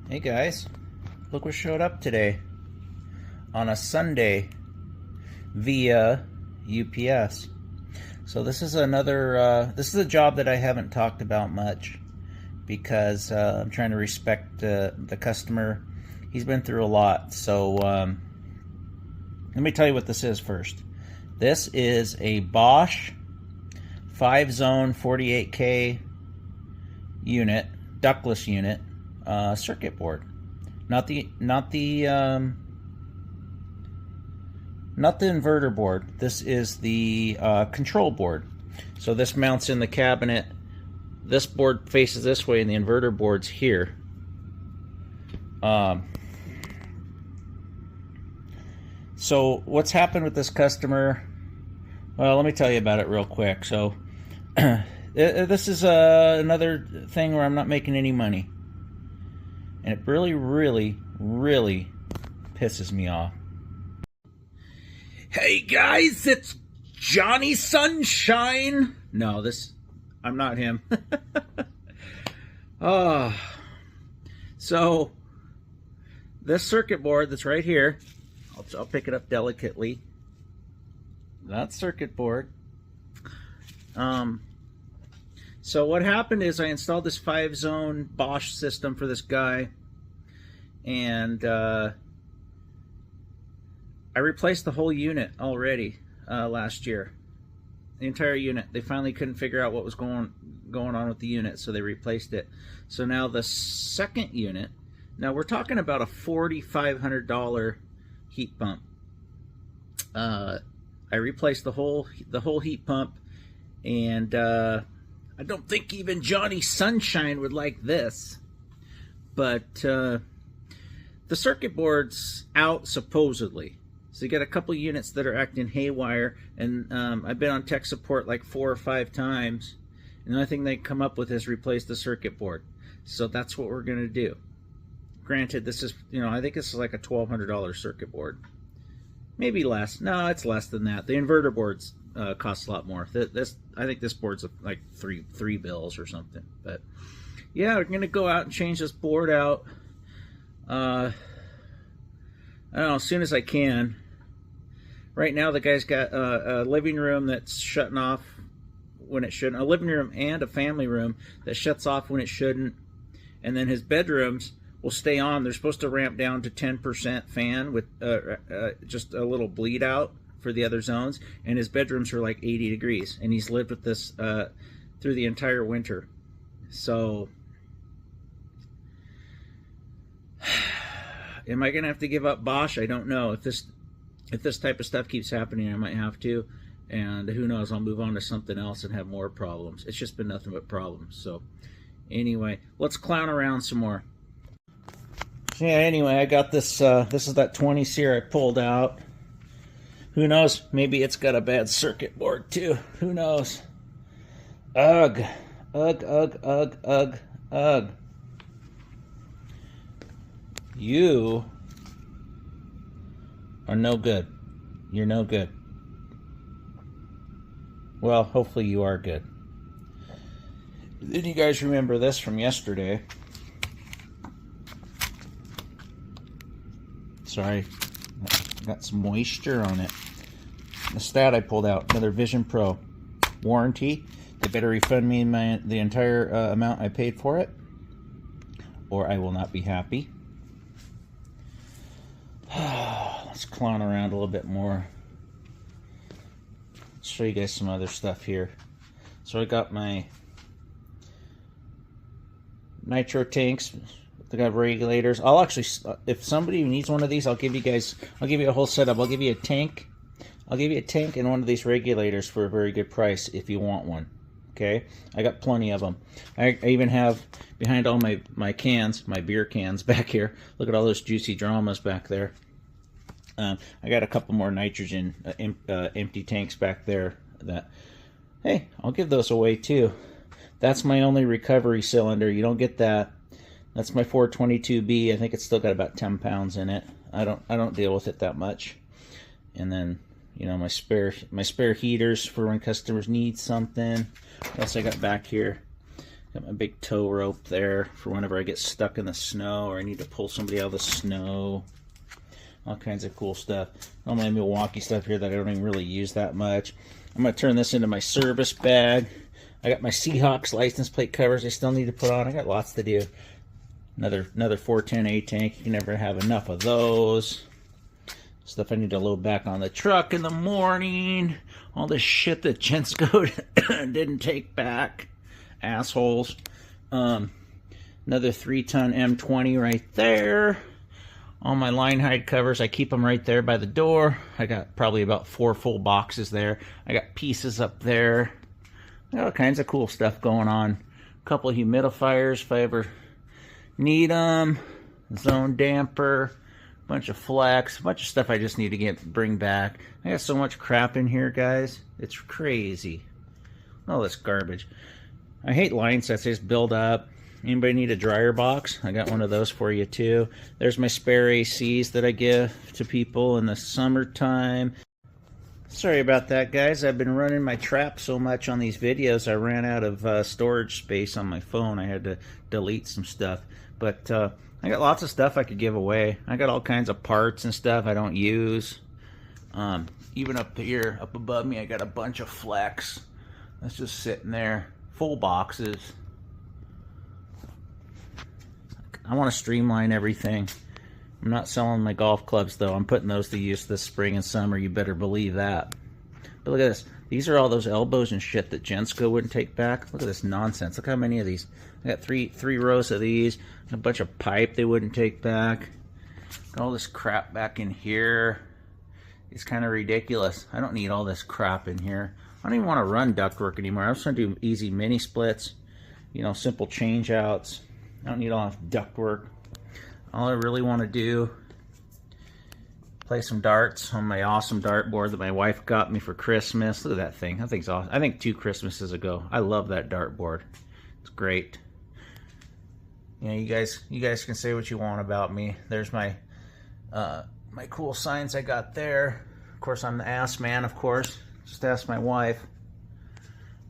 Hey guys, look what showed up today on a Sunday via UPS. So this is this is a job that I haven't talked about much because I'm trying to respect the customer. He's been through a lot. So let me tell you what this is first. This is a Bosch 5-zone 48K unit, ductless unit. Circuit board, not the inverter board. This is the control board. So this mounts in the cabinet. This board faces this way, and the inverter board's here. So what's happened with this customer? Well, let me tell you about it real quick. So this is another thing where I'm not making any money. And it really, really, really pisses me off. Hey guys, it's Johnny Sunshine. No, I'm not him. So this circuit board that's right here, I'll pick it up delicately. That circuit board. So what happened is I installed this 5-zone Bosch system for this guy, and I replaced the whole unit already last year. The entire unit. They finally couldn't figure out what was going on with the unit, so they replaced it. So now the second unit, now we're talking about a $4,500 heat pump. I replaced the whole heat pump, and I don't think even Johnny Sunshine would like this, but the circuit board's out supposedly. So you got a couple units that are acting haywire, and I've been on tech support like 4 or 5 times, and the only thing they come up with is replace the circuit board. So that's what we're going to do. Granted, this is, I think this is like a $1,200 circuit board. Maybe less. No, it's less than that. The inverter boards costs a lot more. I think this board's like three bills or something. But yeah, we're gonna go out and change this board out. I don't know, as soon as I can. Right now, the guy's got a living room that's shutting off when it shouldn't. A living room and a family room that shuts off when it shouldn't. And then his bedrooms will stay on. They're supposed to ramp down to 10% fan with just a little bleed out for the other zones, and his bedrooms are like 80 degrees, and he's lived with this through the entire winter. So am I gonna have to give up Bosch? I don't know. If this type of stuff keeps happening, I might have to, and who knows, I'll move on to something else and have more problems. It's just been nothing but problems. So anyway, let's clown around some more. Yeah, anyway, I got this, this is that 20 seer I pulled out. Who knows, maybe it's got a bad circuit board too. Who knows? Ugh. Ugh, ugh, ugh, ugh, ugh. You are no good. You're no good. Well, hopefully you are good. Then you guys remember this from yesterday. Sorry, got some moisture on it. The stat I pulled out, another Vision Pro warranty. They better refund me the entire amount I paid for it, or I will not be happy. Let's clown around a little bit more. Let's show you guys some other stuff here. So I got my nitro tanks. They got regulators. I'll actually, if somebody needs one of these, I'll give you a whole setup. I'll give you a tank. I'll give you a tank and one of these regulators for a very good price if you want one. Okay? I got plenty of them. I even have, behind all my cans, my beer cans back here, look at all those juicy dramas back there. I got a couple more nitrogen empty tanks back there that, hey, I'll give those away too. That's my only recovery cylinder. You don't get that. That's my 422B. I think it's still got about 10 pounds in it. I don't deal with it that much. And then, my spare heaters for when customers need something. What else I got back here? Got my big tow rope there for whenever I get stuck in the snow or I need to pull somebody out of the snow. All kinds of cool stuff. All my Milwaukee stuff here that I don't even really use that much. I'm going to turn this into my service bag. I got my Seahawks license plate covers I still need to put on. I got lots to do. Another 410A tank. You can never have enough of those. Stuff I need to load back on the truck in the morning. All this shit that Jensko didn't take back. Assholes. Another 3-ton M20 right there. All my line hide covers, I keep them right there by the door. I got probably about 4 full boxes there. I got pieces up there. I got all kinds of cool stuff going on. A couple of humidifiers if I ever need them. Zone damper. Bunch of flex, a bunch of stuff I just need to bring back. I got so much crap in here, guys. It's crazy. All this garbage. I hate line sets. They just build up. Anybody need a dryer box? I got one of those for you too. There's my spare ACs that I give to people in the summertime. Sorry about that, guys. I've been running my trap so much on these videos, I ran out of storage space on my phone. I had to delete some stuff. But I got lots of stuff I could give away. I got all kinds of parts and stuff I don't use. Even up here, up above me, I got a bunch of flex. That's just sitting there. Full boxes. I want to streamline everything. I'm not selling my golf clubs, though. I'm putting those to use this spring and summer. You better believe that. But look at this. These are all those elbows and shit that Jensko wouldn't take back. Look at this nonsense. Look how many of these. I got three rows of these. A bunch of pipe they wouldn't take back. Got all this crap back in here. It's kind of ridiculous. I don't need all this crap in here. I don't even want to run ductwork anymore. I was going to do easy mini splits. You know, simple change outs. I don't need all that ductwork. All I really want to do, play some darts on my awesome dartboard that my wife got me for Christmas. Look at that thing. That thing's awesome. I think 2 Christmases ago. I love that dartboard. It's great. You know, you guys can say what you want about me. There's my my cool signs I got there. Of course, I'm the ass man, of course. Just ask my wife.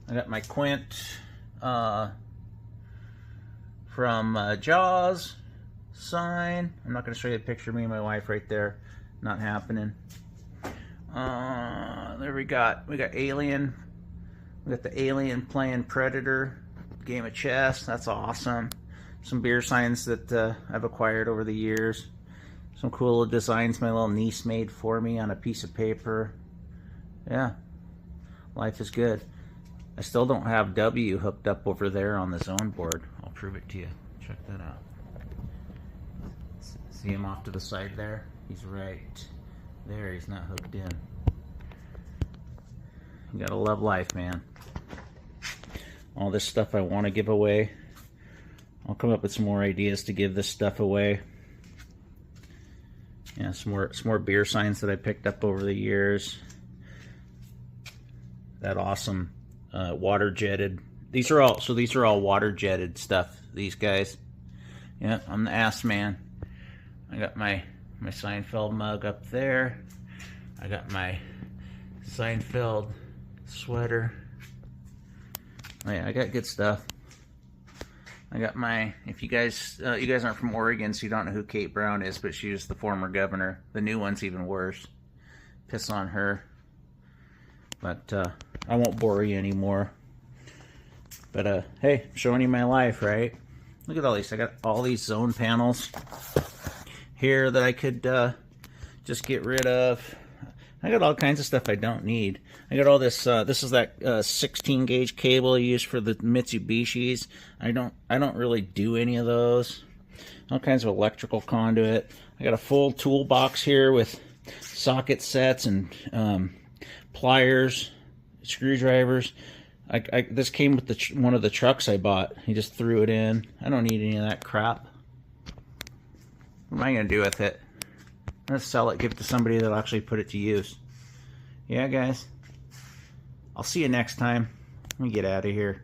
I got my Quint from Jaws sign. I'm not going to show you a picture of me and my wife right there. Not happening. There we got Alien. We got the Alien playing Predator game of chess. That's awesome. Some beer signs that I've acquired over the years. Some cool little designs my little niece made for me on a piece of paper. Yeah, life is good. I still don't have W hooked up over there on the zone board. I'll prove it to you. Check that out. See him off to the side there? He's right there. He's not hooked in. You gotta love life, man. All this stuff I want to give away. I'll come up with some more ideas to give this stuff away. Yeah, some more beer signs that I picked up over the years. That awesome water jetted. These are all water jetted stuff. These guys. Yeah, I'm the ass man. I got my Seinfeld mug up there. I got my Seinfeld sweater. Oh yeah, I got good stuff. I got my, if you guys aren't from Oregon, so you don't know who Kate Brown is, but she was the former governor. The new one's even worse. Piss on her. But I won't bore you anymore. But hey, I'm showing you my life, right? Look at all these. I got all these zone panels here that I could just get rid of. I got all kinds of stuff I don't need. I got all this. This is that 16 gauge cable I use for the Mitsubishis. I don't really do any of those. All kinds of electrical conduit. I got a full toolbox here with socket sets and pliers, screwdrivers. This came with one of the trucks I bought. He just threw it in. I don't need any of that crap. What am I going to do with it? I'm going to sell it, give it to somebody that'll actually put it to use. Yeah, guys. I'll see you next time. Let me get out of here.